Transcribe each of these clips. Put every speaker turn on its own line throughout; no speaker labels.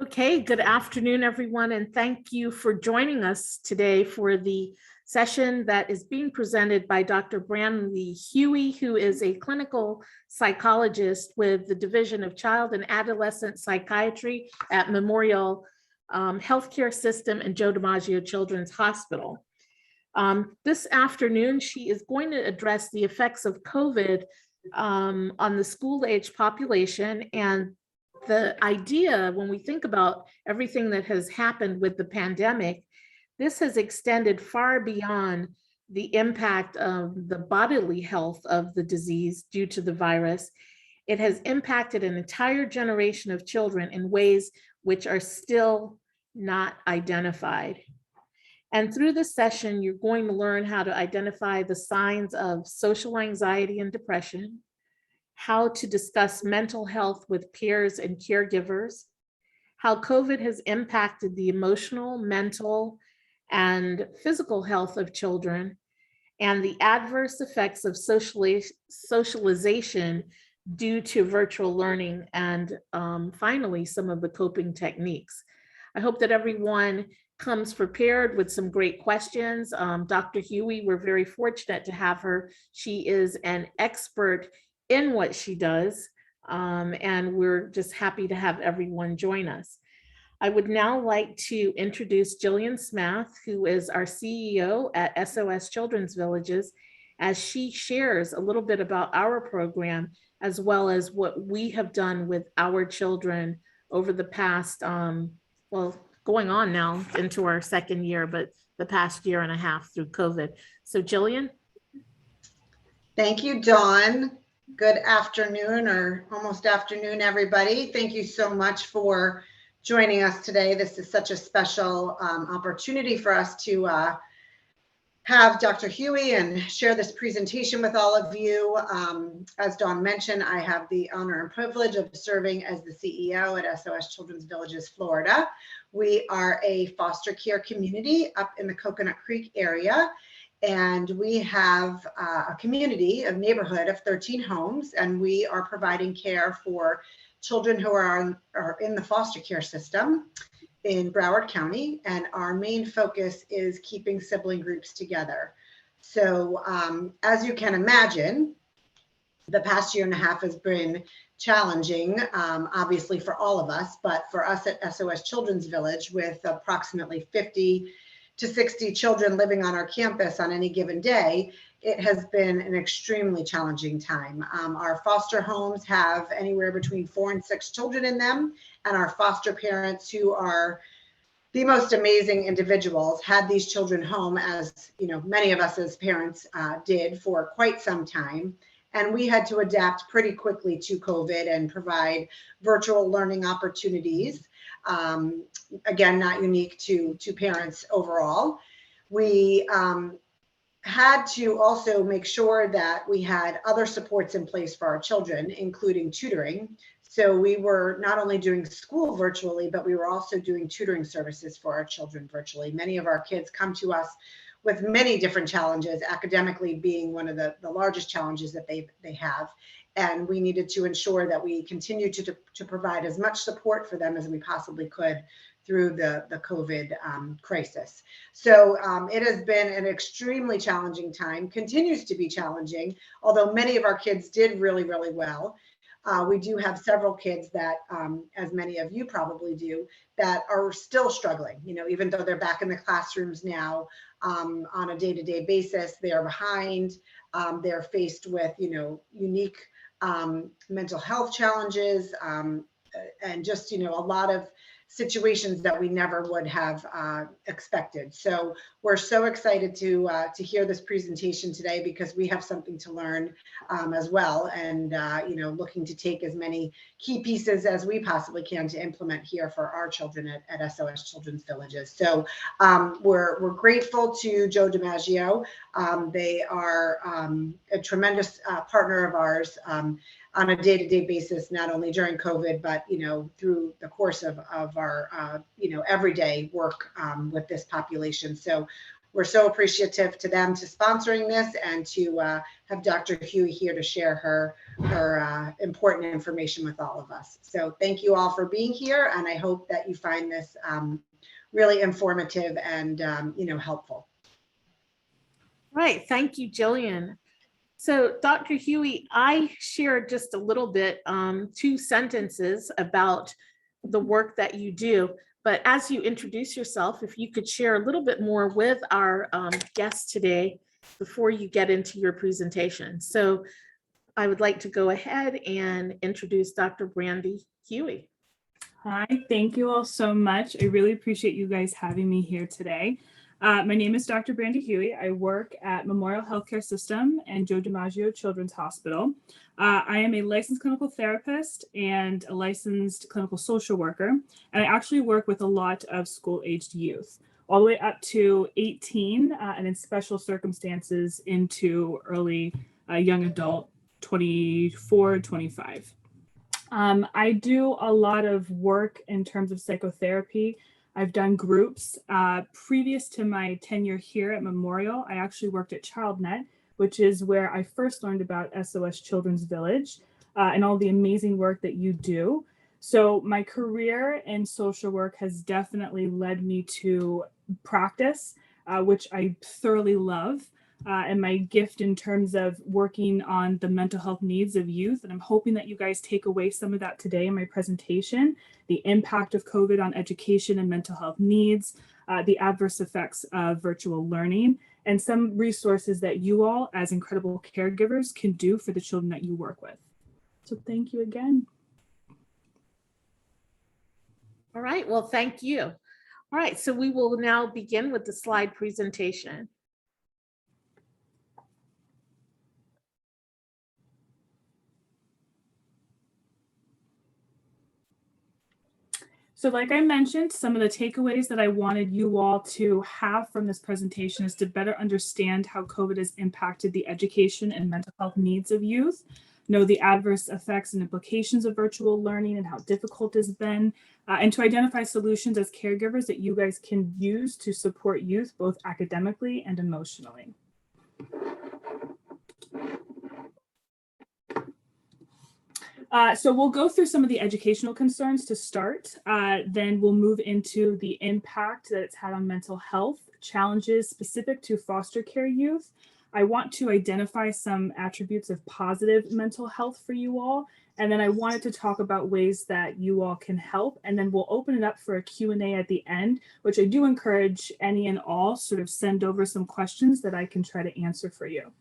Okay, good afternoon, everyone, and thank you for joining us today for the session that is being presented by Dr. Brantley Huey, who is a clinical psychologist with the Division of Child and Adolescent Psychiatry at Memorial Healthcare System and Joe DiMaggio Children's Hospital. This afternoon, she is going to address the effects of COVID on the school-age population, and the idea, when we think about everything that has happened with the pandemic, this has extended far beyond the impact of the bodily health of the disease due to the virus. It has impacted an entire generation of children in ways which are still not identified. And through this session, you're going to learn how to identify the signs of social anxiety and depression, how to discuss mental health with peers and caregivers, how COVID has impacted the emotional, mental, and physical health of children, and the adverse effects of socialization due to virtual learning, and finally, some of the coping techniques. I hope that everyone comes prepared with some great questions. Dr. Huey, we're very fortunate to have her. She is an expert in what she does, and we're just happy to have everyone join us. I would now like to introduce Jillian Smith, who is our CEO at SOS Children's Villages, as she shares a little bit about our program, as well as what we have done with our children over the past, well, going on now into our second year, but the past year and a half through COVID. So Jillian.
Thank you, Dawn. Good afternoon, or almost afternoon, everybody. Thank you so much for joining us today. This is such a special opportunity for us to have Dr. Huey and share this presentation with all of you. As Dawn mentioned, I have the honor and privilege of serving as the CEO at SOS Children's Villages, Florida. We are a foster care community up in the Coconut Creek area. And we have a community, a neighborhood of 13 homes, and we are providing care for children who are in the foster care system in Broward County. And our main focus is keeping sibling groups together. So as you can imagine, the past year and a half has been challenging, obviously for all of us, but for us at SOS Children's Village, with approximately 50 to 60 children living on our campus on any given day, it has been an extremely challenging time. Our foster homes have anywhere between 4 and 6 children in them, and our foster parents, who are the most amazing individuals, had these children home, as you know, many of us as parents did for quite some time. And we had to adapt pretty quickly to COVID and provide virtual learning opportunities. Again, not unique to parents overall. We had to also make sure that we had other supports in place for our children, including tutoring. So we were not only doing school virtually, but we were also doing tutoring services for our children virtually. Many of our kids come to us with many different challenges, academically being one of the largest challenges that they have. And we needed to ensure that we continue to provide as much support for them as we possibly could through the COVID crisis. So it has been an extremely challenging time, continues to be challenging, although many of our kids did really, really well. We do have several kids that, as many of you probably do, that are still struggling, even though they're back in the classrooms now on a day-to-day basis, they are behind. They're faced with, unique mental health challenges and just, a lot of situations that we never would have expected. So we're so excited to hear this presentation today because we have something to learn as well, and looking to take as many key pieces as we possibly can to implement here for our children at SOS Children's Villages. So we're grateful to Joe DiMaggio. They are a tremendous partner of ours on a day-to-day basis, not only during COVID, but through the course of our everyday work with this population. So we're so appreciative to them to sponsoring this and to have Dr. Huey here to share her important information with all of us. So thank you all for being here, and I hope that you find this really informative and helpful.
Right, thank you, Jillian. So Dr. Huey, I shared just a little bit, 2 sentences about the work that you do, but as you introduce yourself, if you could share a little bit more with our guests today before you get into your presentation. So I would like to go ahead and introduce Dr. Brandy Huey.
Hi, thank you all so much. I really appreciate you guys having me here today. My name is Dr. Brandy Huey. I work at Memorial Healthcare System and Joe DiMaggio Children's Hospital. I am a licensed clinical therapist and a licensed clinical social worker, and I actually work with a lot of school-aged youth, all the way up to 18, and in special circumstances into early young adult, 24, 25. I do a lot of work in terms of psychotherapy. I've done groups. Previous to my tenure here at Memorial, I actually worked at ChildNet, which is where I first learned about SOS Children's Village and all the amazing work that you do. So my career in social work has definitely led me to practice, which I thoroughly love. And my gift in terms of working on the mental health needs of youth. And I'm hoping that you guys take away some of that today in my presentation, the impact of COVID on education and mental health needs, the adverse effects of virtual learning, and some resources that you all as incredible caregivers can do for the children that you work with. So thank you again.
All right, well, thank you. All right, so we will now begin with the slide presentation.
So like I mentioned, some of the takeaways that I wanted you all to have from this presentation is to better understand how COVID has impacted the education and mental health needs of youth, know the adverse effects and implications of virtual learning and how difficult it's been, and to identify solutions as caregivers that you guys can use to support youth both academically and emotionally. So we'll go through some of the educational concerns to start, then we'll move into the impact that it's had on mental health, challenges specific to foster care youth. I want to identify some attributes of positive mental health for you all, and then I wanted to talk about ways that you all can help, and then we'll open it up for a Q&A at the end, which I do encourage any and all sort of send over some questions that I can try to answer for you.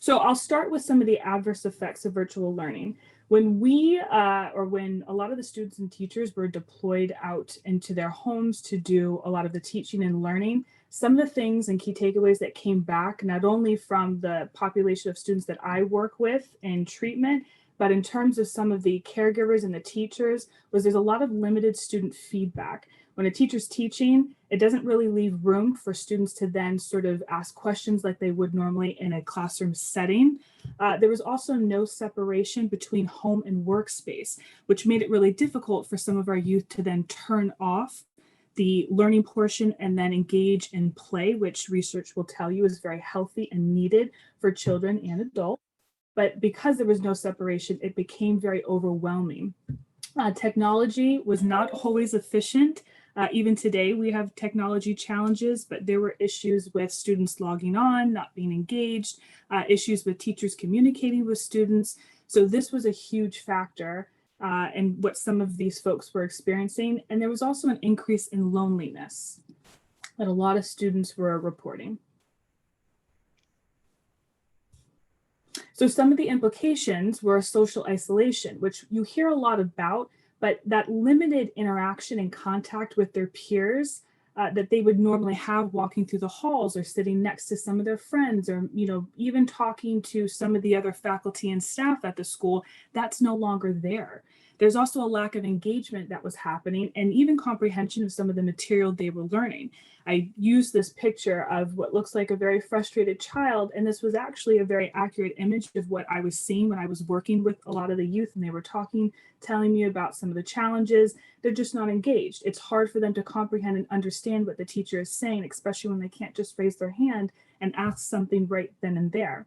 So I'll start with some of the adverse effects of virtual learning. When we, or when a lot of the students and teachers were deployed out into their homes to do a lot of the teaching and learning, some of the things and key takeaways that came back, not only from the population of students that I work with in treatment, but in terms of some of the caregivers and the teachers, was there's a lot of limited student feedback. When a teacher's teaching, it doesn't really leave room for students to then sort of ask questions like they would normally in a classroom setting. There was also no separation between home and workspace, which made it really difficult for some of our youth to then turn off the learning portion and then engage in play, which research will tell you is very healthy and needed for children and adults. But because there was no separation, it became very overwhelming. Technology was not always efficient. Even today, we have technology challenges, but there were issues with students logging on, not being engaged, issues with teachers communicating with students. So this was a huge factor in what some of these folks were experiencing. And there was also an increase in loneliness that a lot of students were reporting. So some of the implications were social isolation, which you hear a lot about, but that limited interaction and contact with their peers that they would normally have walking through the halls or sitting next to some of their friends, or even talking to some of the other faculty and staff at the school, that's no longer there. There's also a lack of engagement that was happening, and even comprehension of some of the material they were learning. I used this picture of what looks like a very frustrated child, and this was actually a very accurate image of what I was seeing when I was working with a lot of the youth, and they were telling me about some of the challenges. They're just not engaged. It's hard for them to comprehend and understand what the teacher is saying, especially when they can't just raise their hand and ask something right then and there.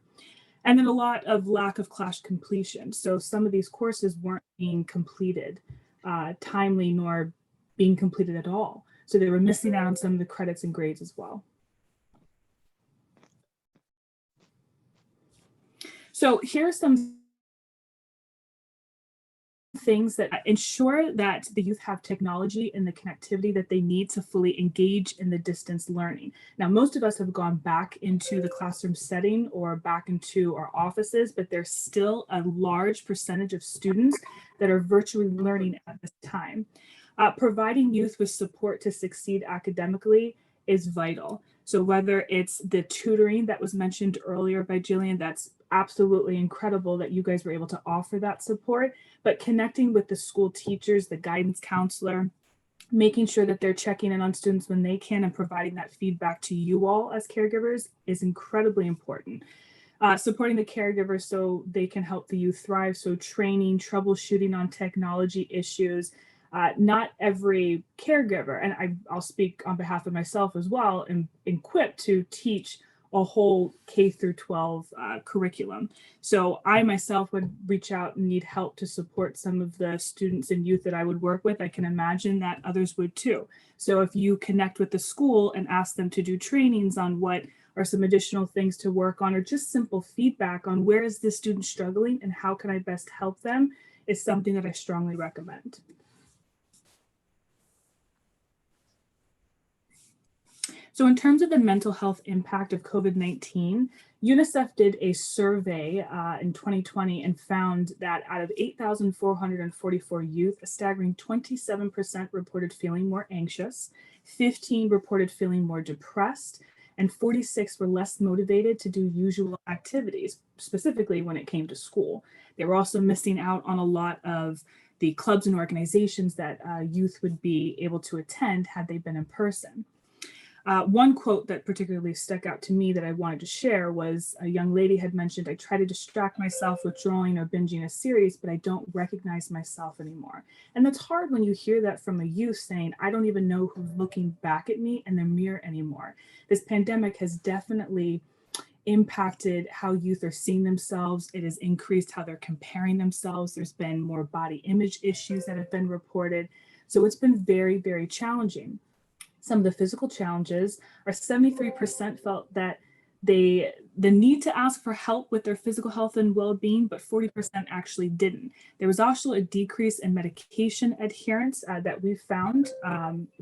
And then a lot of lack of class completion. So some of these courses weren't being completed timely, nor being completed at all. So they were missing out on some of the credits and grades as well. So here are some things that ensure that the youth have technology and the connectivity that they need to fully engage in the distance learning. Now, most of us have gone back into the classroom setting or back into our offices, but there's still a large percentage of students that are virtually learning at this time. Providing youth with support to succeed academically is vital. So whether it's the tutoring that was mentioned earlier by Jillian, that's absolutely incredible that you guys were able to offer that support, but connecting with the school teachers, the guidance counselor, making sure that they're checking in on students when they can and providing that feedback to you all as caregivers is incredibly important. Supporting the caregivers so they can help the youth thrive. So training, troubleshooting on technology issues. Not every caregiver, and I'll speak on behalf of myself as well, am equipped to teach a whole K through 12 curriculum. So I myself would reach out and need help to support some of the students and youth that I would work with. I can imagine that others would too. So if you connect with the school and ask them to do trainings on what are some additional things to work on, or just simple feedback on where is this student struggling and how can I best help them, is something that I strongly recommend. So in terms of the mental health impact of COVID-19, UNICEF did a survey in 2020 and found that out of 8,444 youth, a staggering 27% reported feeling more anxious, 15 reported feeling more depressed, and 46 were less motivated to do usual activities, specifically when it came to school. They were also missing out on a lot of the clubs and organizations that youth would be able to attend had they been in person. One quote that particularly stuck out to me that I wanted to share was a young lady had mentioned, I try to distract myself with drawing or binging a series, but I don't recognize myself anymore. And that's hard when you hear that from a youth saying, I don't even know who's looking back at me in the mirror anymore. This pandemic has definitely impacted how youth are seeing themselves. It has increased how they're comparing themselves. There's been more body image issues that have been reported. So it's been very, very challenging. Some of the physical challenges are 73% felt that the need to ask for help with their physical health and well-being, but 40% actually didn't. There was also a decrease in medication adherence that we found,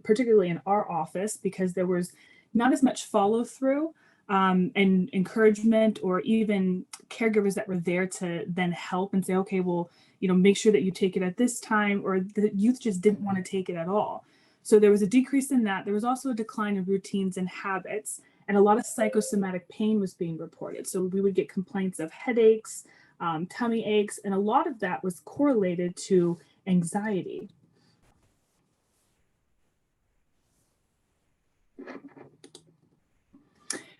particularly in our office, because there was not as much follow-through and encouragement, or even caregivers that were there to then help and say, okay, well, make sure that you take it at this time, or the youth just didn't want to take it at all. So there was a decrease in that. There was also a decline in routines and habits, and a lot of psychosomatic pain was being reported. So we would get complaints of headaches, tummy aches, and a lot of that was correlated to anxiety.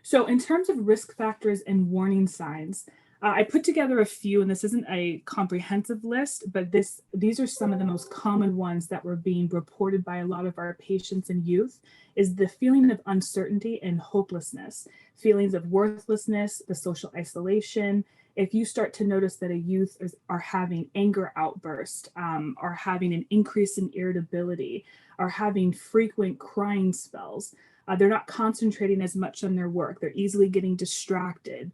So in terms of risk factors and warning signs, I put together a few, and this isn't a comprehensive list, but these are some of the most common ones that were being reported by a lot of our patients and youth, is the feeling of uncertainty and hopelessness, feelings of worthlessness, the social isolation. If you start to notice that a youth are having anger outbursts, are having an increase in irritability, are having frequent crying spells, they're not concentrating as much on their work, they're easily getting distracted.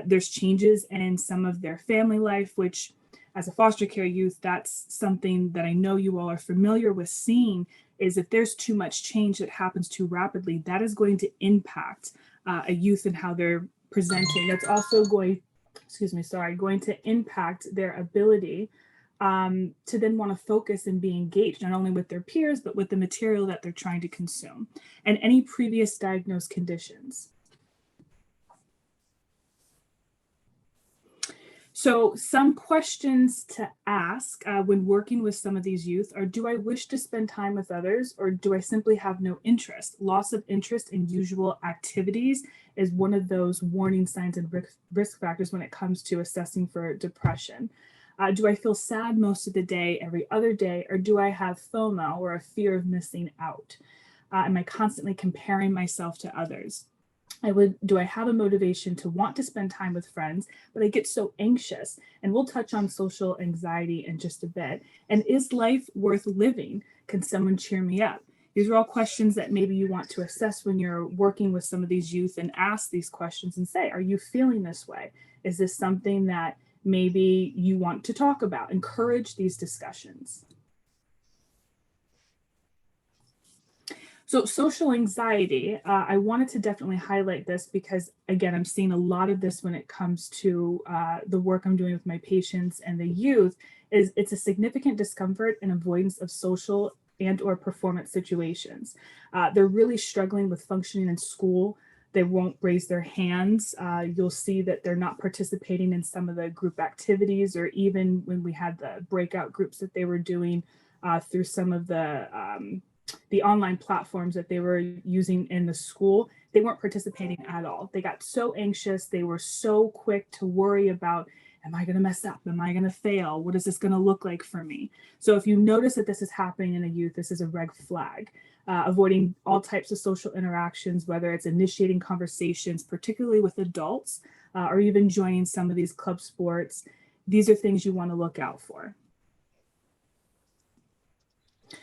There's changes in some of their family life, which as a foster care youth, that's something that I know you all are familiar with seeing, is if there's too much change that happens too rapidly, that is going to impact a youth and how they're presenting. That's also going to impact their ability to then want to focus and be engaged, not only with their peers, but with the material that they're trying to consume, and any previous diagnosed conditions. So some questions to ask when working with some of these youth are, do I wish to spend time with others, or do I simply have no interest? Loss of interest in usual activities is one of those warning signs and risk factors when it comes to assessing for depression. Do I feel sad most of the day, every other day, or do I have FOMO, or a fear of missing out? Am I constantly comparing myself to others? Do I have a motivation to want to spend time with friends, but I get so anxious? And we'll touch on social anxiety in just a bit. And is life worth living? Can someone cheer me up? These are all questions that maybe you want to assess when you're working with some of these youth, and ask these questions and say, are you feeling this way? Is this something that maybe you want to talk about? Encourage these discussions. So social anxiety, I wanted to definitely highlight this because, again, I'm seeing a lot of this when it comes to the work I'm doing with my patients and the youth. It's a significant discomfort and avoidance of social and or performance situations. They're really struggling with functioning in school. They won't raise their hands. You'll see that they're not participating in some of the group activities, or even when we had the breakout groups that they were doing through some of the online platforms that they were using in the school, they weren't participating at all. They got so anxious. They were so quick to worry about, am I going to mess up? Am I going to fail? What is this going to look like for me? So if you notice that this is happening in a youth, this is a red flag. Avoiding all types of social interactions, whether it's initiating conversations, particularly with adults, or even joining some of these club sports. These are things you want to look out for.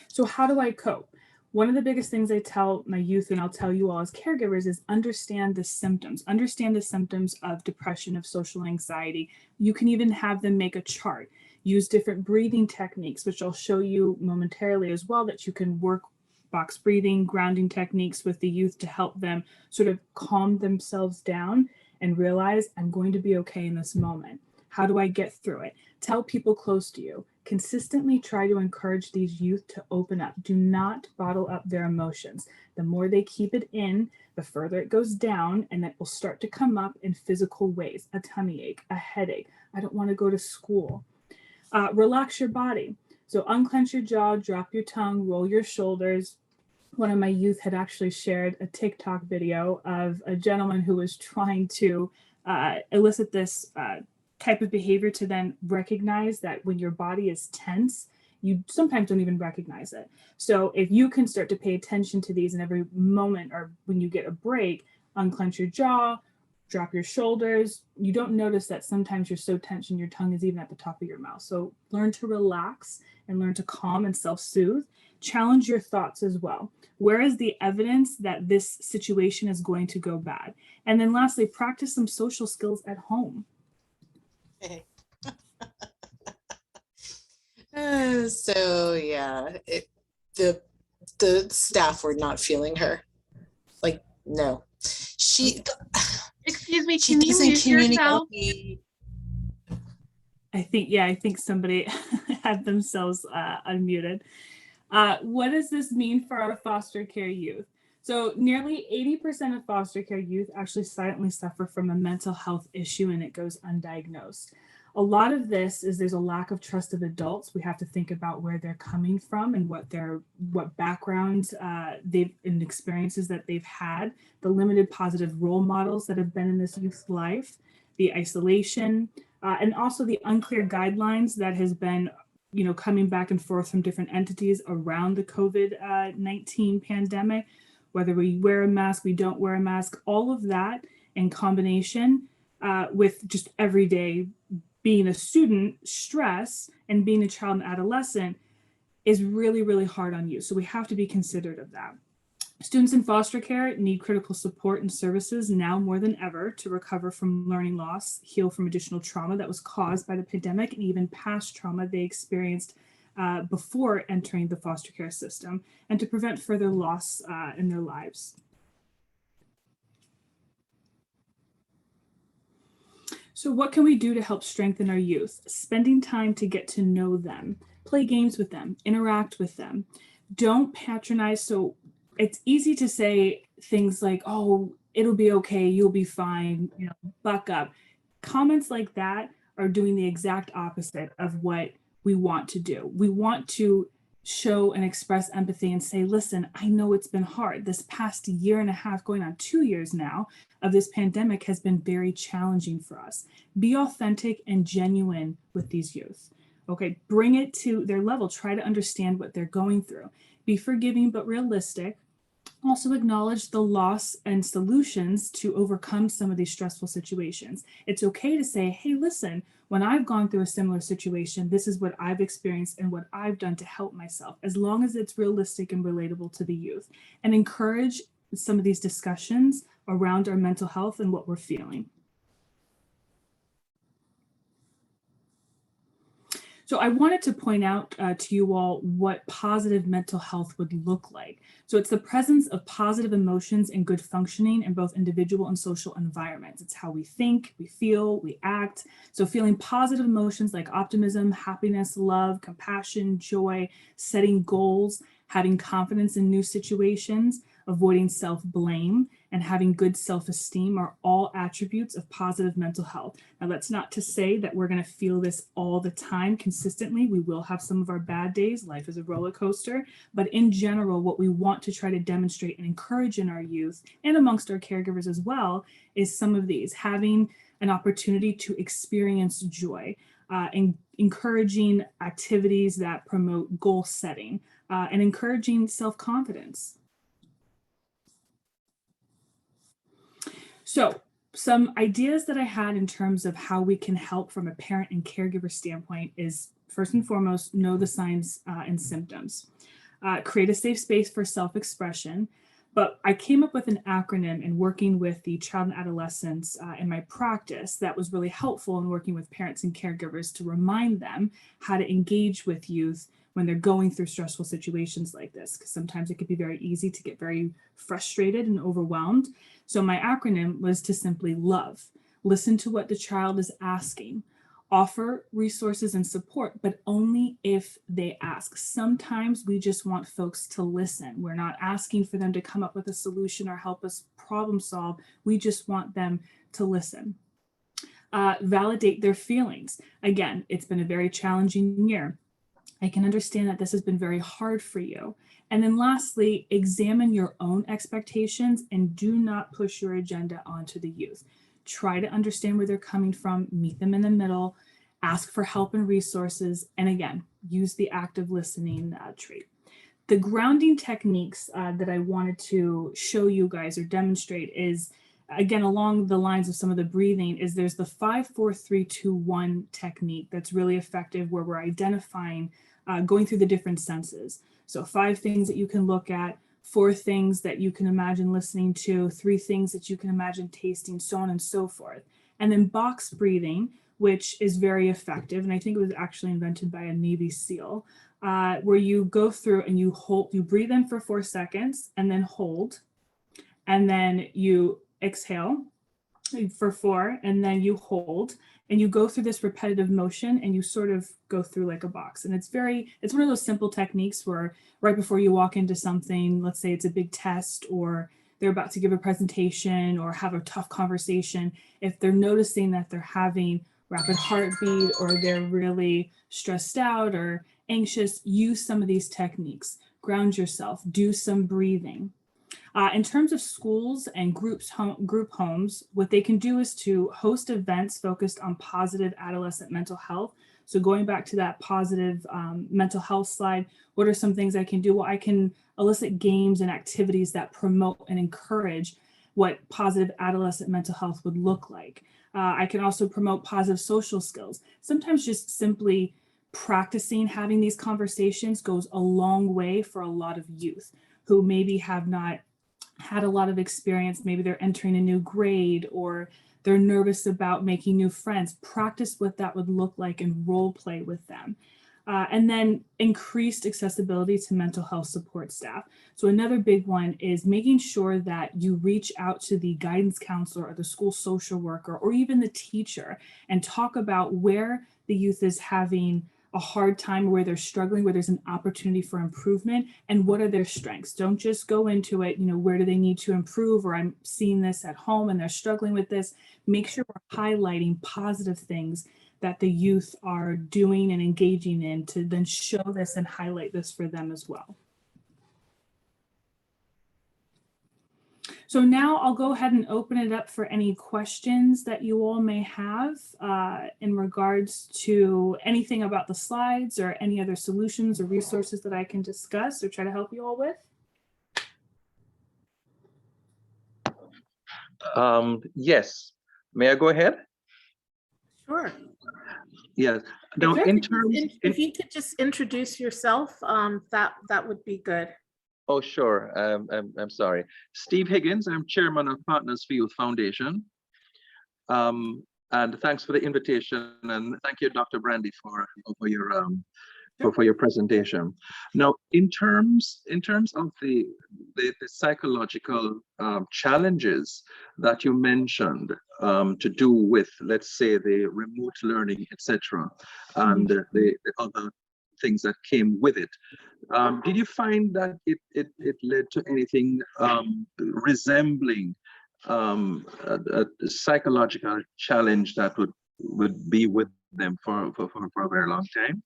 So how do I cope? One of the biggest things I tell my youth, and I'll tell you all as caregivers, is understand the symptoms. Understand the symptoms of depression, of social anxiety. You can even have them make a chart. Use different breathing techniques, which I'll show you momentarily as well, that you can work box breathing, grounding techniques with the youth to help them sort of calm themselves down and realize, I'm going to be okay in this moment. How do I get through it? Tell people close to you. Consistently try to encourage these youth to open up. Do not bottle up their emotions. The more they keep it in, the further it goes down, and it will start to come up in physical ways. A tummy ache, a headache. I don't want to go to school. Relax your body. So unclench your jaw, drop your tongue, roll your shoulders. One of my youth had actually shared a TikTok video of a gentleman who was trying to elicit this type of behavior to then recognize that when your body is tense, you sometimes don't even recognize it. So if you can start to pay attention to these in every moment, or when you get a break, unclench your jaw, drop your shoulders, you don't notice that sometimes you're so tense and your tongue is even at the top of your mouth. So learn to relax and learn to calm and self-soothe. Challenge your thoughts as well. Where is the evidence that this situation is going to go bad? And then lastly, practice some social skills at home.
Okay. So yeah, the staff were not feeling her. Like, no,
Excuse me,
she
can you
doesn't
mute yourself?
communicate.
I think somebody had themselves unmuted. What does this mean for our foster care youth? So nearly 80% of foster care youth actually silently suffer from a mental health issue, and it goes undiagnosed. A lot of this is there's a lack of trust of adults. We have to think about where they're coming from and what backgrounds and experiences that they've had, the limited positive role models that have been in this youth's life. the isolation, and also the unclear guidelines that has been coming back and forth from different entities around the COVID-19 pandemic, whether we wear a mask, we don't wear a mask, all of that in combination with just everyday being a student stress and being a child and adolescent is really, really hard on you. So we have to be considerate of that. Students in foster care need critical support and services now more than ever to recover from learning loss, heal from additional trauma that was caused by the pandemic, and even past trauma they experienced before entering the foster care system, and to prevent further loss in their lives. So what can we do to help strengthen our youth? Spending time to get to know them, play games with them, interact with them. Don't patronize. So it's easy to say things like, oh, it'll be okay, you'll be fine, buck up. Comments like that are doing the exact opposite of what we want to do. We want to show and express empathy and say, listen, I know it's been hard. This past year and a half, going on 2 years now, of this pandemic has been very challenging for us. Be authentic and genuine with these youth. Okay, bring it to their level. Try to understand what they're going through. Be forgiving but realistic. Also acknowledge the loss and solutions to overcome some of these stressful situations. It's okay to say, hey, listen, when I've gone through a similar situation, this is what I've experienced and what I've done to help myself, as long as it's realistic and relatable to the youth. And encourage some of these discussions around our mental health and what we're feeling. So I wanted to point out to you all what positive mental health would look like. So it's the presence of positive emotions and good functioning in both individual and social environments. It's how we think, we feel, we act. So feeling positive emotions like optimism, happiness, love, compassion, joy, setting goals, having confidence in new situations, avoiding self-blame, and having good self-esteem are all attributes of positive mental health. Now, that's not to say that we're going to feel this all the time consistently. We will have some of our bad days. Life is a roller coaster. But in general, what we want to try to demonstrate and encourage in our youth and amongst our caregivers as well is some of these: having an opportunity to experience joy, and encouraging activities that promote goal setting, and encouraging self-confidence. So some ideas that I had in terms of how we can help from a parent and caregiver standpoint is, first and foremost, know the signs and symptoms. Create a safe space for self-expression. But I came up with an acronym in working with the child and adolescents in my practice that was really helpful in working with parents and caregivers to remind them how to engage with youth when they're going through stressful situations like this, because sometimes it could be very easy to get very frustrated and overwhelmed. So my acronym was to simply love, listen to what the child is asking, offer resources and support, but only if they ask. Sometimes we just want folks to listen. We're not asking for them to come up with a solution or help us problem solve. We just want them to listen. Validate their feelings. Again, it's been a very challenging year. I can understand that this has been very hard for you. And then lastly, examine your own expectations and do not push your agenda onto the youth. Try to understand where they're coming from, meet them in the middle, ask for help and resources, and again, use the active listening trait. The grounding techniques that I wanted to show you guys or demonstrate is, again, along the lines of some of the breathing, is there's the 5-4-3-2-1 technique that's really effective, where we're identifying, going through the different senses. So 5 things that you can look at, 4 things that you can imagine listening to, 3 things that you can imagine tasting, so on and so forth. And then box breathing, which is very effective. And I think it was actually invented by a Navy SEAL, where you go through and you breathe in for 4 seconds and then hold. And then you exhale for 4, and then you hold, and you go through this repetitive motion, and you sort of go through like a box. And it's one of those simple techniques where right before you walk into something, let's say it's a big test, or they're about to give a presentation or have a tough conversation, if they're noticing that they're having rapid heartbeat or they're really stressed out or anxious, use some of these techniques. Ground yourself, do some breathing. In terms of schools and group homes, what they can do is to host events focused on positive adolescent mental health. So going back to that positive mental health slide, what are some things I can do? Well, I can elicit games and activities that promote and encourage what positive adolescent mental health would look like. I can also promote positive social skills. Sometimes just simply practicing having these conversations goes a long way for a lot of youth who maybe have not had a lot of experience. Maybe they're entering a new grade or they're nervous about making new friends. Practice what that would look like and role play with them. And then increased accessibility to mental health support staff. So another big one is making sure that you reach out to the guidance counselor or the school social worker or even the teacher and talk about where the youth is having a hard time, where they're struggling, where there's an opportunity for improvement, and what are their strengths. Don't just go into it, where do they need to improve, or I'm seeing this at home and they're struggling with this. Make sure we're highlighting positive things that the youth are doing and engaging in to then show this and highlight this for them as well. So now I'll go ahead and open it up for any questions that you all may have in regards to anything about the slides or any other solutions or resources that I can discuss or try to help you all with.
Yes. May I go ahead?
Sure.
Yes. Now, in terms,
if you could just introduce yourself, that would be good.
oh, sure. I'm sorry. Steve Higgins. I'm chairman of Partners for Youth Foundation. And thanks for the invitation, and thank you, Dr. Brandy, for your presentation. Now, in terms of the psychological challenges that you mentioned to do with, let's say, the remote learning, etc., and the other things that came with it, did you find that it led to anything resembling a psychological challenge that would be with them for a very long time?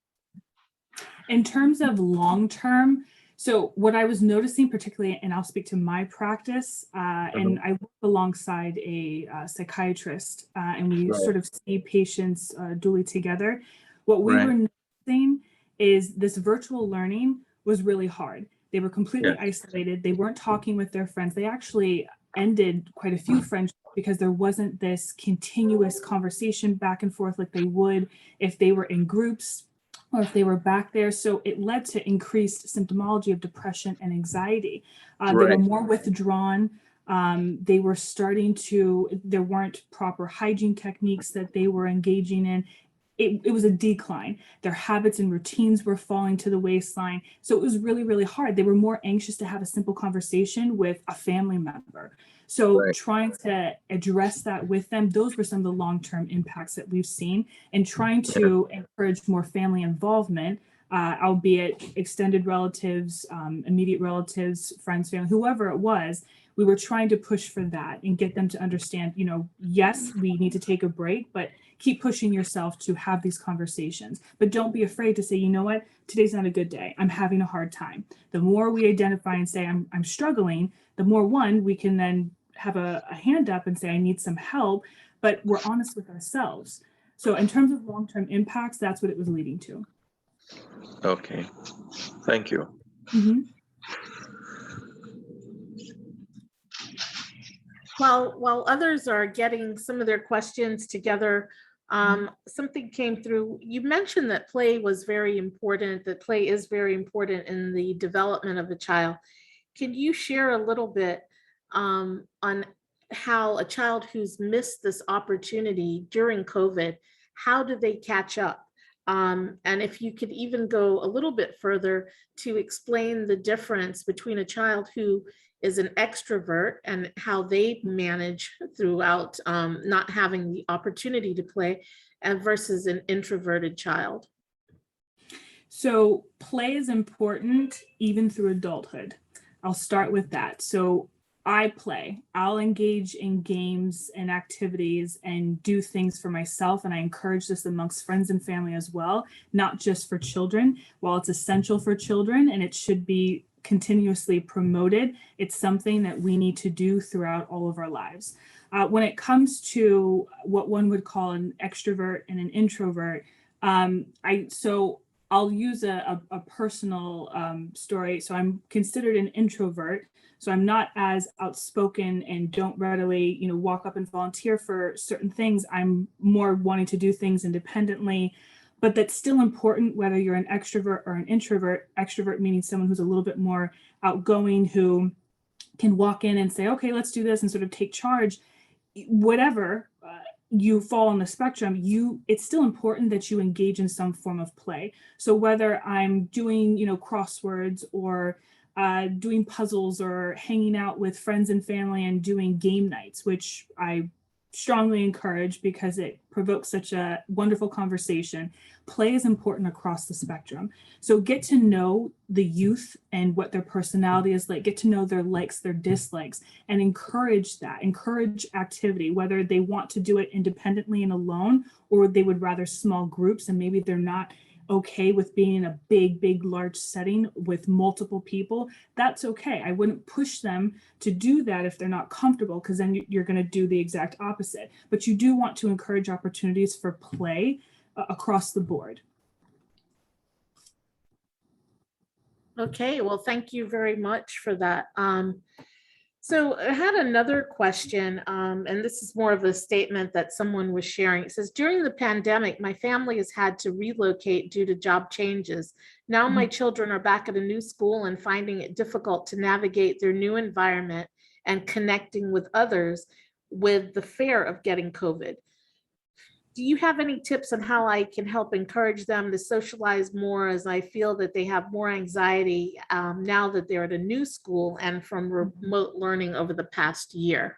In terms of long-term, so what I was noticing particularly, and I'll speak to my practice, and I work alongside a psychiatrist, and we sort of see patients dually together. What we were noticing is this virtual learning was really hard. They were completely isolated. They weren't talking with their friends. They actually ended quite a few friendships because there wasn't this continuous conversation back and forth like they would if they were in groups or if they were back there. So it led to increased symptomology of depression and anxiety. They were more withdrawn. They were there weren't proper hygiene techniques that they were engaging in. It was a decline. Their habits and routines were falling to the waistline. So it was really, really hard. They were more anxious to have a simple conversation with a family member. So trying to address that with them, those were some of the long-term impacts that we've seen, and trying to encourage more family involvement, albeit extended relatives, immediate relatives, friends, family, whoever it was. We were trying to push for that and get them to understand, yes, we need to take a break, but keep pushing yourself to have these conversations. But don't be afraid to say, you know what, today's not a good day. I'm having a hard time. The more we identify and say, I'm struggling, the more we can then have a hand up and say, I need some help, but we're honest with ourselves. So in terms of long-term impacts, that's what it was leading to.
Okay, thank you.
While others are getting some of their questions together, something came through. You mentioned that play was very important, that play is very important in the development of a child. Can you share a little bit on how a child who's missed this opportunity during COVID, how do they catch up? And if you could even go a little bit further to explain the difference between a child who is an extrovert and how they manage throughout not having the opportunity to play, and versus an introverted child.
So play is important even through adulthood. I'll start with that. So I play. I'll engage in games and activities and do things for myself. And I encourage this amongst friends and family as well, not just for children. While it's essential for children and it should be continuously promoted. It's something that we need to do throughout all of our lives. When it comes to what one would call an extrovert and an introvert, I'll use a personal story. So I'm considered an introvert. So I'm not as outspoken and don't readily, walk up and volunteer for certain things. I'm more wanting to do things independently, but that's still important whether you're an extrovert or an introvert. Extrovert meaning someone who's a little bit more outgoing, who can walk in and say, okay, let's do this and sort of take charge. Whatever you fall on the spectrum, it's still important that you engage in some form of play. So whether I'm doing, crosswords or doing puzzles or hanging out with friends and family and doing game nights, which I strongly encourage because it provokes such a wonderful conversation. Play is important across the spectrum. So get to know the youth and what their personality is like, get to know their likes, their dislikes, and encourage that, encourage activity, whether they want to do it independently and alone, or they would rather small groups and maybe they're not okay with being in a big, large setting with multiple people. That's okay. I wouldn't push them to do that if they're not comfortable, because then you're going to do the exact opposite. But you do want to encourage opportunities for play across the board.
Okay, well, thank you very much for that. So I had another question, and this is more of a statement that someone was sharing. It says, during the pandemic, my family has had to relocate due to job changes. Now my children are back at a new school and finding it difficult to navigate their new environment and connecting with others with the fear of getting COVID. Do you have any tips on how I can help encourage them to socialize more, as I feel that they have more anxiety now that they're at a new school and from remote learning over the past year?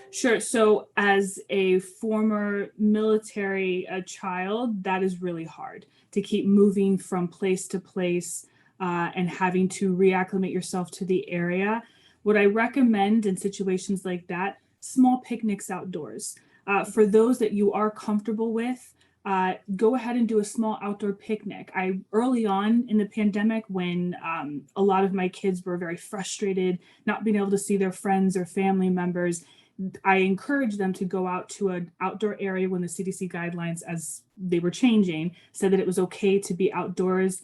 Sure. So as a former military child, that is really hard to keep moving from place to place and having to reacclimate yourself to the area. What I recommend in situations like that, small picnics outdoors. For those that you are comfortable with, go ahead and do a small outdoor picnic. Early on in the pandemic, when a lot of my kids were very frustrated, not being able to see their friends or family members, I encouraged them to go out to an outdoor area when the CDC guidelines, as they were changing, said that it was okay to be outdoors.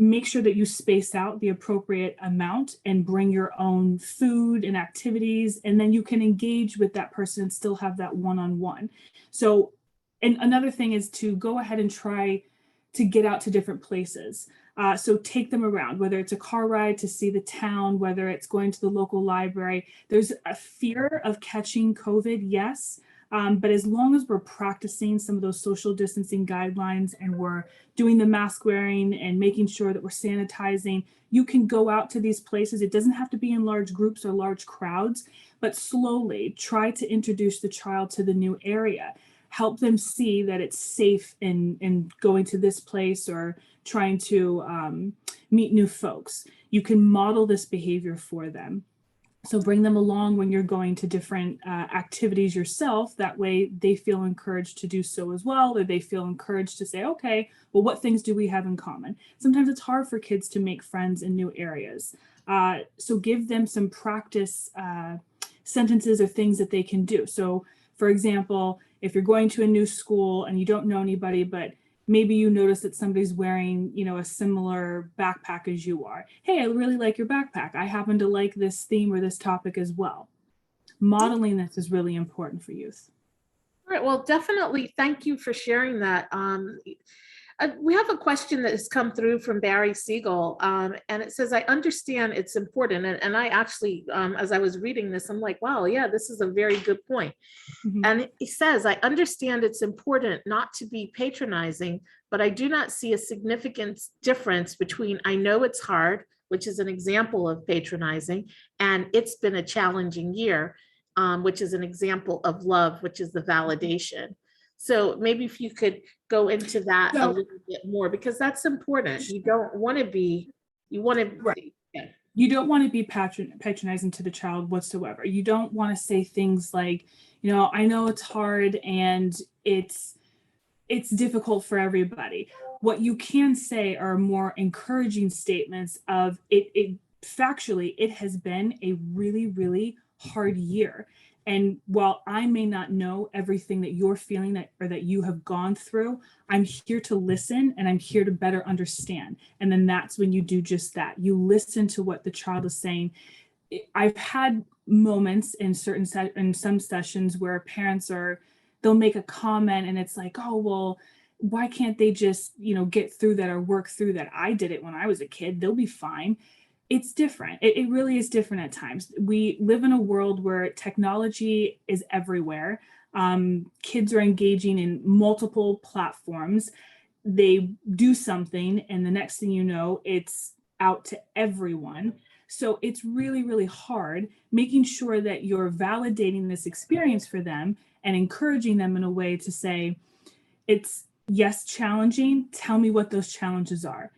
Make sure that you space out the appropriate amount and bring your own food and activities, and then you can engage with that person and still have that one-on-one. So, and another thing is to go ahead and try to get out to different places. So take them around, whether it's a car ride to see the town, whether it's going to the local library. There's a fear of catching COVID, yes. But as long as we're practicing some of those social distancing guidelines and we're doing the mask wearing and making sure that we're sanitizing, you can go out to these places. It doesn't have to be in large groups or large crowds, but slowly try to introduce the child to the new area. Help them see that it's safe in going to this place or trying to meet new folks. You can model this behavior for them. So bring them along when you're going to different activities yourself. That way they feel encouraged to do so as well, or they feel encouraged to say, okay, well, what things do we have in common? Sometimes it's hard for kids to make friends in new areas. So give them some practice sentences or things that they can do. So for example, if you're going to a new school and you don't know anybody, but maybe you notice that somebody's wearing, a similar backpack as you are. Hey, I really like your backpack. I happen to like this theme or this topic as well. Modeling this is really important for youth.
All right, well, definitely thank you for sharing that. We have a question that has come through from Barry Siegel, and it says, I understand it's important. And I actually, as I was reading this, I'm like, wow, yeah, this is a very good point. Mm-hmm. And he says, I understand it's important not to be patronizing, but I do not see a significant difference between I know it's hard, which is an example of patronizing, and it's been a challenging year, which is an example of love, which is the validation. So maybe if you could go into that a little bit more, because that's important. You don't want to be, you want to,
right. Yeah. You don't want to be patronizing to the child whatsoever. You don't want to say things like, I know it's hard and it's difficult for everybody. What you can say are more encouraging statements of it factually, it has been a really, really hard year. And while I may not know everything that you're feeling or that you have gone through, I'm here to listen and I'm here to better understand. And then that's when you do just that. You listen to what the child is saying. I've had moments in some sessions where parents they'll make a comment and it's like, oh, well, why can't they just, get through that or work through that? I did it when I was a kid. They'll be fine. It's different. It really is different at times. We live in a world where technology is everywhere. Kids are engaging in multiple platforms. They do something, and the next thing you know, it's out to everyone. So it's really, really hard making sure that you're validating this experience for them and encouraging them in a way to say, it's, yes, challenging. Tell me what those challenges are.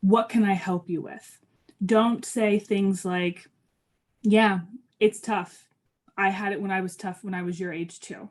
What can I help you with? Don't say things like, yeah, it's tough. I had it when I was tough when I was your age too.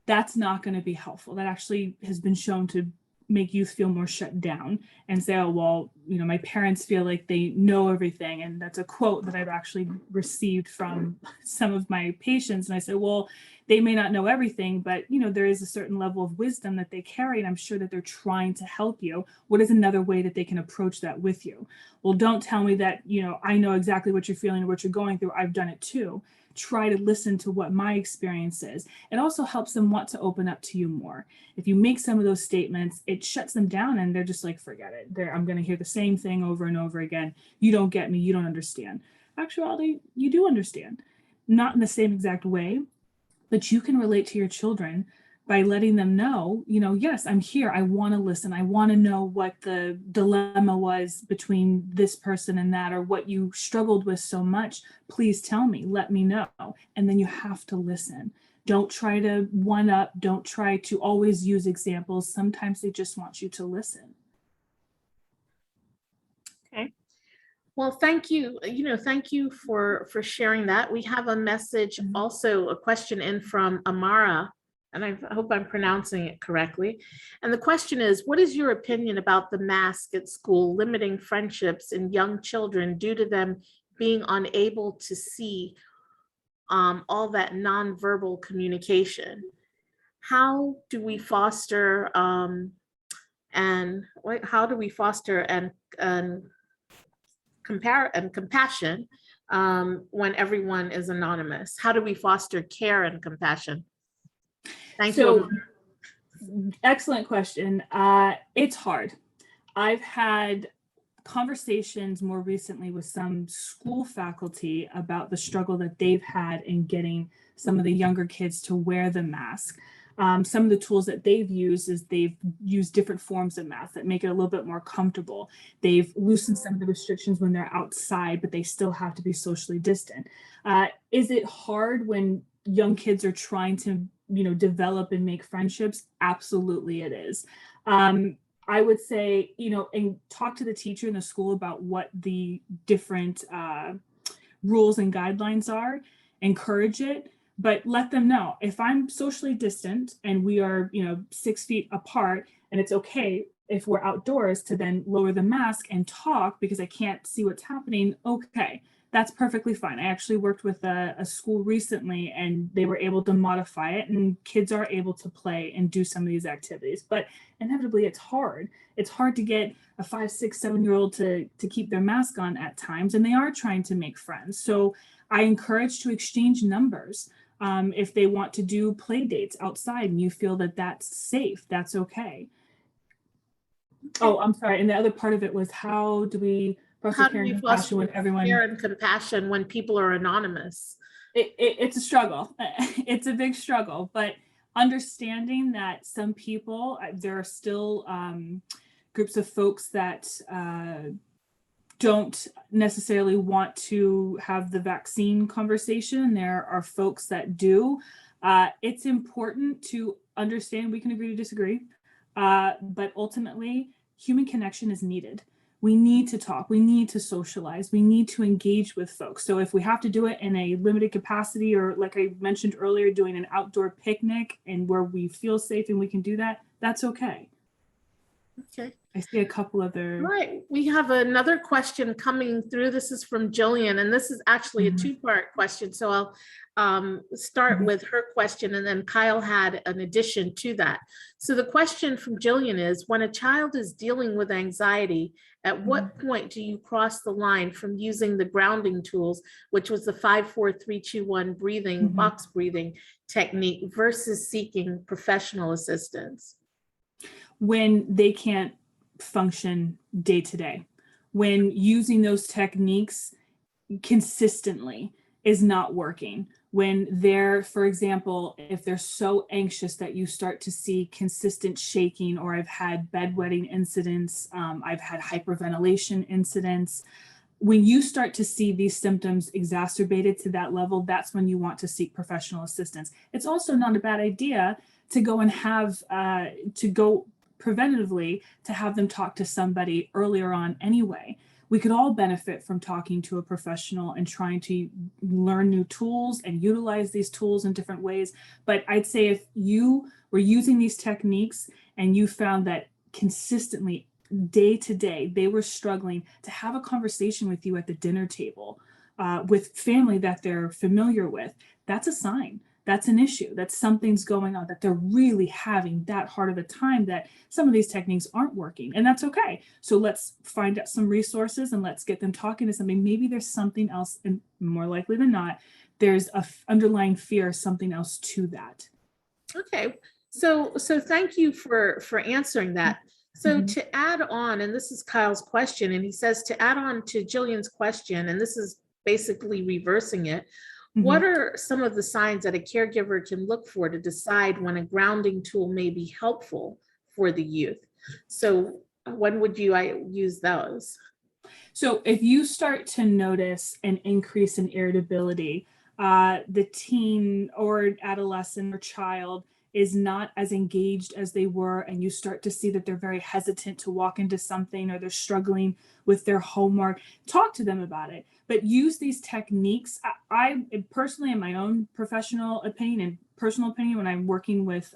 That's not going to be helpful. That actually has been shown to make youth feel more shut down and say, oh, well, my parents feel like they know everything. And that's a quote that I've actually received from some of my patients. And I said, well, they may not know everything, but there is a certain level of wisdom that they carry. And I'm sure that they're trying to help you. What is another way that they can approach that with you? Well, don't tell me that, I know exactly what you're feeling or what you're going through. I've done it too. Try to listen to what my experience is. It also helps them want to open up to you more. If you make some of those statements, it shuts them down and they're just like, forget it. I'm going to hear the same thing over and over again. You don't get me. You don't understand. Actually, you do understand. Not in the same exact way, but you can relate to your children by letting them know, yes, I'm here. I want to listen. I want to know what the dilemma was between this person and that, or what you struggled with so much. Please tell me, let me know. And then you have to listen. Don't try to one up. Don't try to always use examples. Sometimes they just want you to listen.
Okay. Well, thank you. Thank you for sharing that. We have a message, also a question in from Amara, and I hope I'm pronouncing it correctly. And the question is, what is your opinion about the mask at school limiting friendships in young children due to them being unable to see all that nonverbal communication? How do we foster and compassion when everyone is anonymous? How do we foster care and compassion? Thank you.
Excellent question. It's hard. I've had conversations more recently with some school faculty about the struggle that they've had in getting some of the younger kids to wear the mask. Some of the tools that they've used is they've used different forms of masks that make it a little bit more comfortable. They've loosened some of the restrictions when they're outside, but they still have to be socially distant. Is it hard when young kids are trying to, develop and make friendships? Absolutely it is. I would say, and talk to the teacher in the school about what the different rules and guidelines are, encourage it, but let them know if I'm socially distant and we are, 6 feet apart, and it's okay if we're outdoors to then lower the mask and talk because I can't see what's happening. Okay, that's perfectly fine. I actually worked with a school recently and they were able to modify it, and kids are able to play and do some of these activities, but inevitably it's hard. It's hard to get a 5, 6, 7-year-old to keep their mask on at times, and they are trying to make friends. So I encourage to exchange numbers. If they want to do play dates outside and you feel that that's safe, that's okay. Oh, I'm sorry. And the other part of it was, how do we foster care and compassion when everyone...
care and compassion when people are anonymous?
It's a struggle. It's a big struggle, but understanding that some people, there are still groups of folks that don't necessarily want to have the vaccine conversation. There are folks that do. It's important to understand we can agree to disagree, but ultimately human connection is needed. We need to talk, we need to socialize, we need to engage with folks. So if we have to do it in a limited capacity, or like I mentioned earlier, doing an outdoor picnic and where we feel safe and we can do that, that's okay.
Okay.
I see a couple
All
other.
right, we have another question coming through. This is from Jillian, and this is actually a
Mhm.
two-part question. So I'll start
Mhm.
with her question, and then Kyle had an addition to that. So the question from Jillian is, when a child is dealing with anxiety, at what point do you cross the line from using the grounding tools, which was the 5-4-3-2-1 breathing,
Mhm.
box breathing technique, versus seeking professional assistance?
When they can't function day to day, when using those techniques consistently is not working, when they're, for example, if they're so anxious that you start to see consistent shaking, or I've had bedwetting incidents, I've had hyperventilation incidents. When you start to see these symptoms exacerbated to that level, that's when you want to seek professional assistance. It's also not a bad idea to go and have to go preventatively to have them talk to somebody earlier on anyway. We could all benefit from talking to a professional and trying to learn new tools and utilize these tools in different ways. But I'd say if you were using these techniques and you found that consistently day to day they were struggling to have a conversation with you at the dinner table with family that they're familiar with, that's a sign. That's an issue. That something's going on, that they're really having that hard of a time, that some of these techniques aren't working. And that's okay. So let's find out some resources and let's get them talking to somebody. Maybe there's something else, and more likely than not, there's a underlying fear, something else to that.
Okay, so thank you for answering that. So
Mhm.
to add on, and this is Kyle's question, and he says to add on to Jillian's question, and this is basically reversing it. What are some of the signs that a caregiver can look for to decide when a grounding tool may be helpful for the youth? So when would you use those?
So if you start to notice an increase in irritability, the teen or adolescent or child is not as engaged as they were, and you start to see that they're very hesitant to walk into something, or they're struggling with their homework, talk to them about it. But use these techniques. I personally, in my own professional opinion and personal opinion, when I'm working with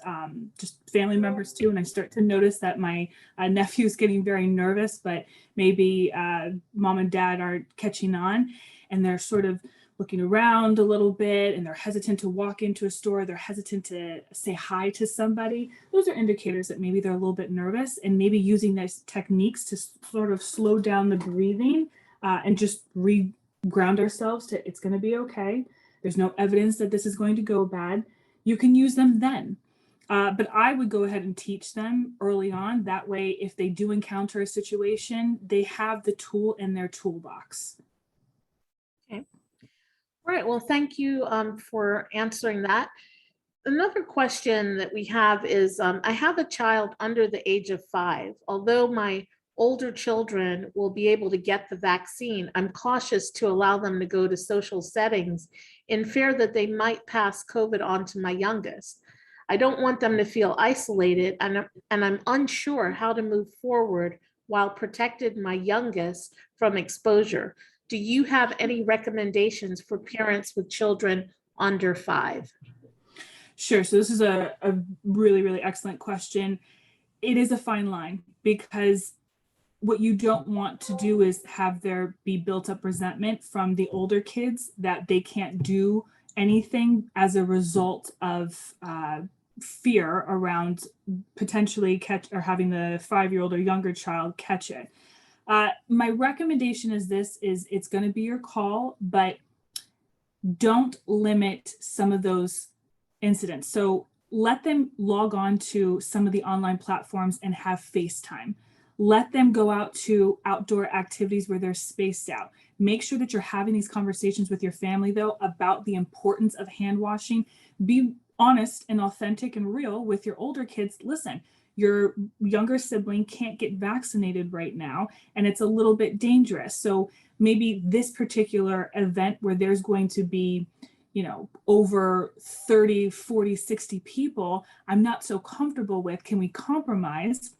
just family members too, and I start to notice that my nephew is getting very nervous, but maybe mom and dad aren't catching on, and they're sort of looking around a little bit, and they're hesitant to walk into a store, they're hesitant to say hi to somebody. Those are indicators that maybe they're a little bit nervous, and maybe using these techniques to sort of slow down the breathing and just ground ourselves to, it's going to be okay. There's no evidence that this is going to go bad. You can use them then. But I would go ahead and teach them early on. That way, if they do encounter a situation, they have the tool in their toolbox.
Okay. All right, well, thank you for answering that. Another question that we have is, I have a child under the age of 5. Although my older children will be able to get the vaccine, I'm cautious to allow them to go to social settings in fear that they might pass COVID on to my youngest. I don't want them to feel isolated, and I'm unsure how to move forward while protected my youngest from exposure. Do you have any recommendations for parents with children under 5?
Sure. So this is a really, really excellent question. It is a fine line, because what you don't want to do is have there be built up resentment from the older kids that they can't do anything as a result of fear around potentially catch, or having the 5-year-old or younger child catch it. My recommendation is it's going to be your call, but don't limit some of those incidents. So let them log on to some of the online platforms and have FaceTime. Let them go out to outdoor activities where they're spaced out. Make sure that you're having these conversations with your family, though, about the importance of hand washing. Be honest and authentic and real with your older kids. Listen, your younger sibling can't get vaccinated right now, and it's a little bit dangerous. So maybe this particular event where there's going to be, over 30, 40, 60 people, I'm not so comfortable with. Can we compromise?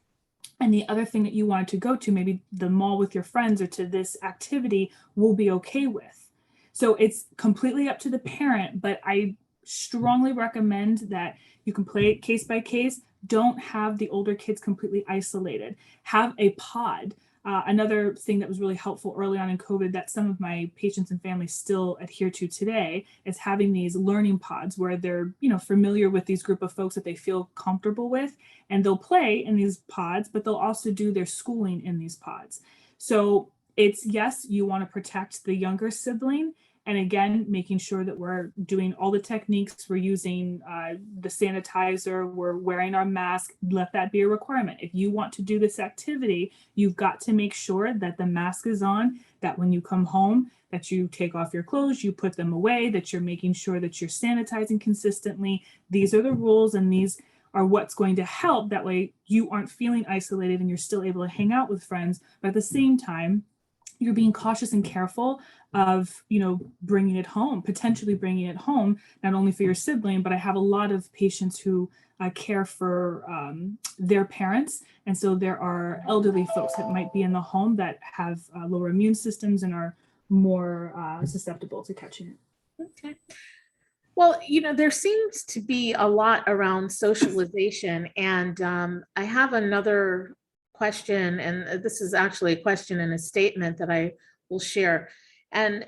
And the other thing that you wanted to go to, maybe the mall with your friends or to this activity, will be okay with. So it's completely up to the parent, but I strongly recommend that you can play it case by case. Don't have the older kids completely isolated. Have a pod. Another thing that was really helpful early on in COVID that some of my patients and families still adhere to today is having these learning pods where they're, familiar with these group of folks that they feel comfortable with, and they'll play in these pods, but they'll also do their schooling in these pods. So it's, yes, you want to protect the younger sibling. And again, making sure that we're doing all the techniques, we're using the sanitizer, we're wearing our mask, let that be a requirement. If you want to do this activity, you've got to make sure that the mask is on, that when you come home, that you take off your clothes, you put them away, that you're making sure that you're sanitizing consistently. These are the rules, and these are what's going to help. That way you aren't feeling isolated and you're still able to hang out with friends, but at the same time, you're being cautious and careful of, bringing it home, potentially bringing it home, not only for your sibling, but I have a lot of patients who care for their parents. And so there are elderly folks that might be in the home that have lower immune systems and are more susceptible to catching it.
Okay. Well, there seems to be a lot around socialization, and I have another question, and this is actually a question and a statement that I will share. And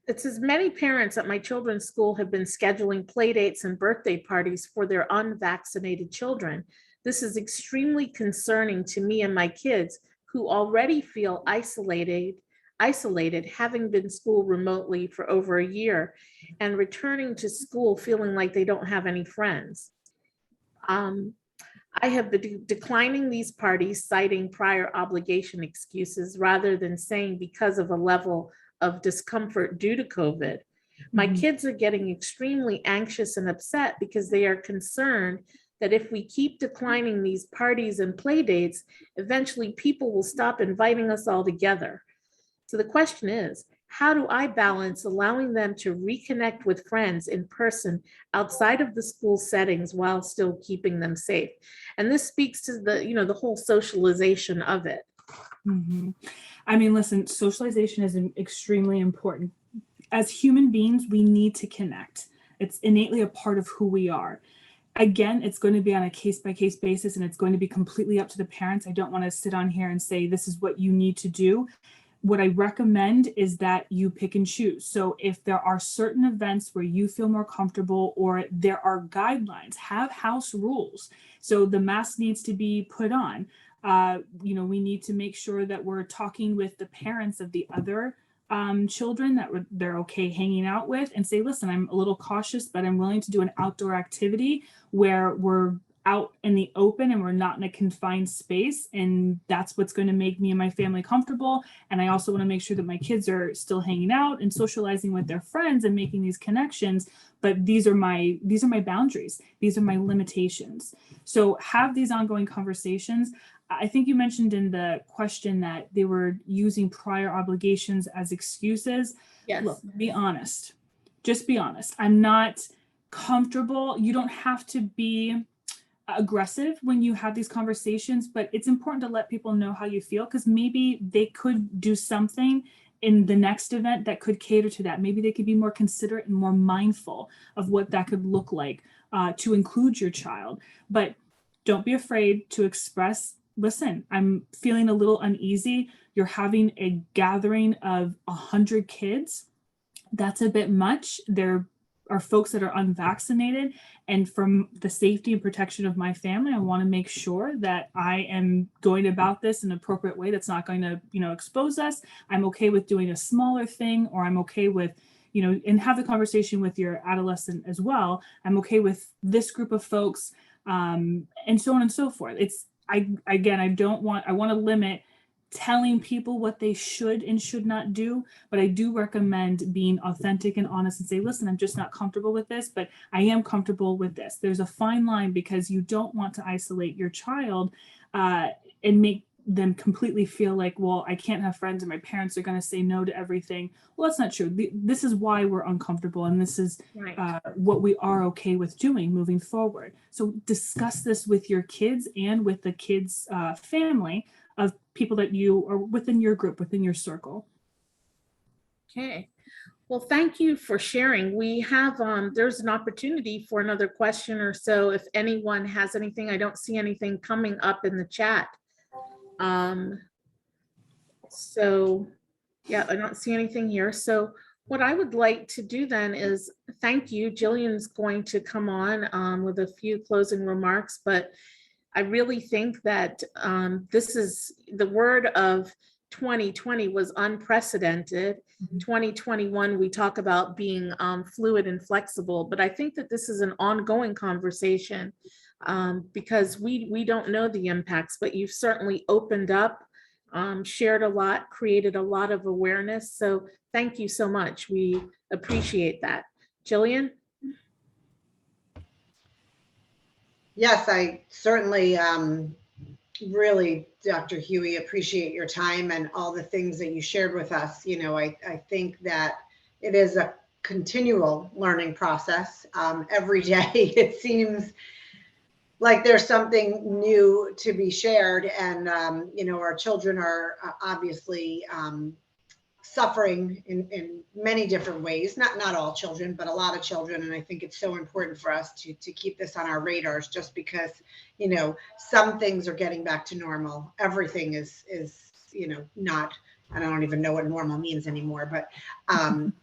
it says, many parents at my children's school have been scheduling play dates and birthday parties for their unvaccinated children. This is extremely concerning to me and my kids, who already feel isolated, having been schooled remotely for over a year and returning to school feeling like they don't have any friends. I have been declining these parties, citing prior obligation excuses rather than saying because of a level of discomfort due to COVID. My kids are getting extremely anxious and upset because they are concerned that if we keep declining these parties and play dates, eventually people will stop inviting us all together. So the question is, how do I balance allowing them to reconnect with friends in person outside of the school settings while still keeping them safe? And this speaks to the whole socialization of it.
Mm-hmm. I mean, listen, socialization is extremely important. As human beings, we need to connect. It's innately a part of who we are. Again, it's going to be on a case-by-case basis, and it's going to be completely up to the parents. I don't want to sit on here and say, this is what you need to do. What I recommend is that you pick and choose. So if there are certain events where you feel more comfortable, or there are guidelines, have house rules. So the mask needs to be put on. We need to make sure that we're talking with the parents of the other children that they're okay hanging out with, and say, listen, I'm a little cautious, but I'm willing to do an outdoor activity where we're out in the open and we're not in a confined space, and that's what's going to make me and my family comfortable. And I also want to make sure that my kids are still hanging out and socializing with their friends and making these connections, but these are my boundaries, these are my limitations. So have these ongoing conversations. I think you mentioned in the question that they were using prior obligations as excuses.
Yes.
Look, be honest. Just be honest. I'm not comfortable. You don't have to be aggressive when you have these conversations, but it's important to let people know how you feel, because maybe they could do something in the next event that could cater to that. Maybe they could be more considerate and more mindful of what that could look like to include your child. But don't be afraid to express, listen, I'm feeling a little uneasy. You're having a gathering of 100 kids. That's a bit much. There are folks that are unvaccinated, and from the safety and protection of my family, I want to make sure that I am going about this in an appropriate way that's not going to, expose us. I'm okay with doing a smaller thing, or I'm okay with, and have the conversation with your adolescent as well. I'm okay with this group of folks, and so on and so forth. I want to limit telling people what they should and should not do, but I do recommend being authentic and honest and say, listen, I'm just not comfortable with this, but I am comfortable with this. There's a fine line, because you don't want to isolate your child and make them completely feel like, well, I can't have friends and my parents are going to say no to everything. Well, that's not true. This is why we're uncomfortable, and this is what we are okay with doing moving forward. So discuss this with your kids and with the kids' family of people that you are within your group, within your circle.
Okay. Well, thank you for sharing. We have, there's an opportunity for another question or so. If anyone has anything, I don't see anything coming up in the chat. So yeah, I don't see anything here. So what I would like to do then is thank you. Jillian's going to come on with a few closing remarks, but I really think that this is the word of 2020 was unprecedented. 2021, we talk about being fluid and flexible, but I think that this is an ongoing conversation because we don't know the impacts, but you've certainly opened up, shared a lot, created a lot of awareness. So thank you so much. We appreciate that. Jillian?
Yes, I certainly really, Dr. Huey, appreciate your time and all the things that you shared with us. You know, I think that it is a continual learning process. Every day it seems like there's something new to be shared, and you know, our children are obviously suffering in many different ways. Not all children, but a lot of children. And I think it's so important for us to keep this on our radars, just because, you know, some things are getting back to normal. Everything is, you know, not, I don't even know what normal means anymore, but,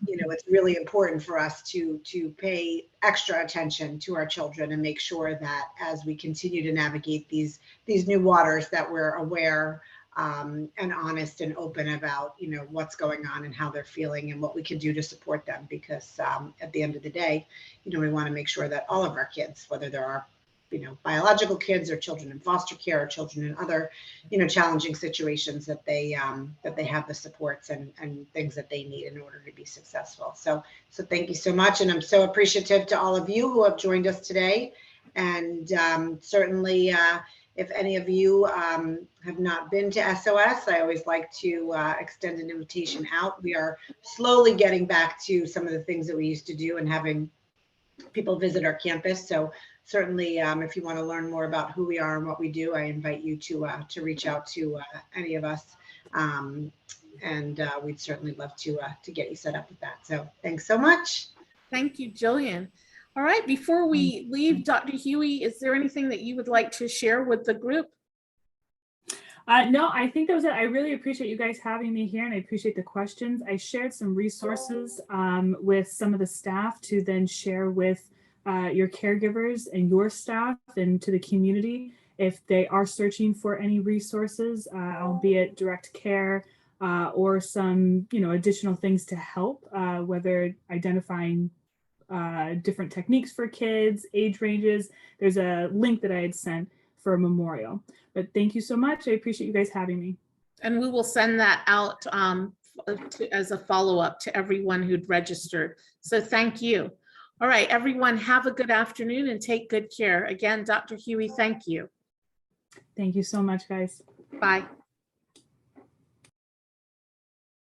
you know, it's really important for us to pay extra attention to our children and make sure that as we continue to navigate these new waters, that we're aware and honest and open about, you know, what's going on and how they're feeling and what we can do to support them. Because at the end of the day, you know, we want to make sure that all of our kids, whether they're our, you know, biological kids or children in foster care or children in other, you know, challenging situations, that they have the supports and things that they need in order to be successful. So thank you so much. And I'm so appreciative to all of you who have joined us today. And certainly, if any of you have not been to SOS, I always like to extend an invitation out. We are slowly getting back to some of the things that we used to do and having people visit our campus. So certainly, if you want to learn more about who we are and what we do, I invite you to reach out to any of us. And we'd certainly love to get you set up with that. So thanks so much.
Thank you, Jillian. All right, before we leave, Dr. Huey, is there anything that you would like to share with the group?
No, I think that was it. I really appreciate you guys having me here, and I appreciate the questions. I shared some resources with some of the staff to then share with your caregivers and your staff and to the community if they are searching for any resources, albeit direct care or some, you know, additional things to help, whether identifying different techniques for kids, age ranges. There's a link that I had sent for a memorial. But thank you so much. I appreciate you guys having me.
And we will send that out as a follow-up to everyone who'd registered. So thank you. All right, everyone, have a good afternoon and take good care. Again, Dr. Huey, thank you.
Thank you so much, guys.
Bye.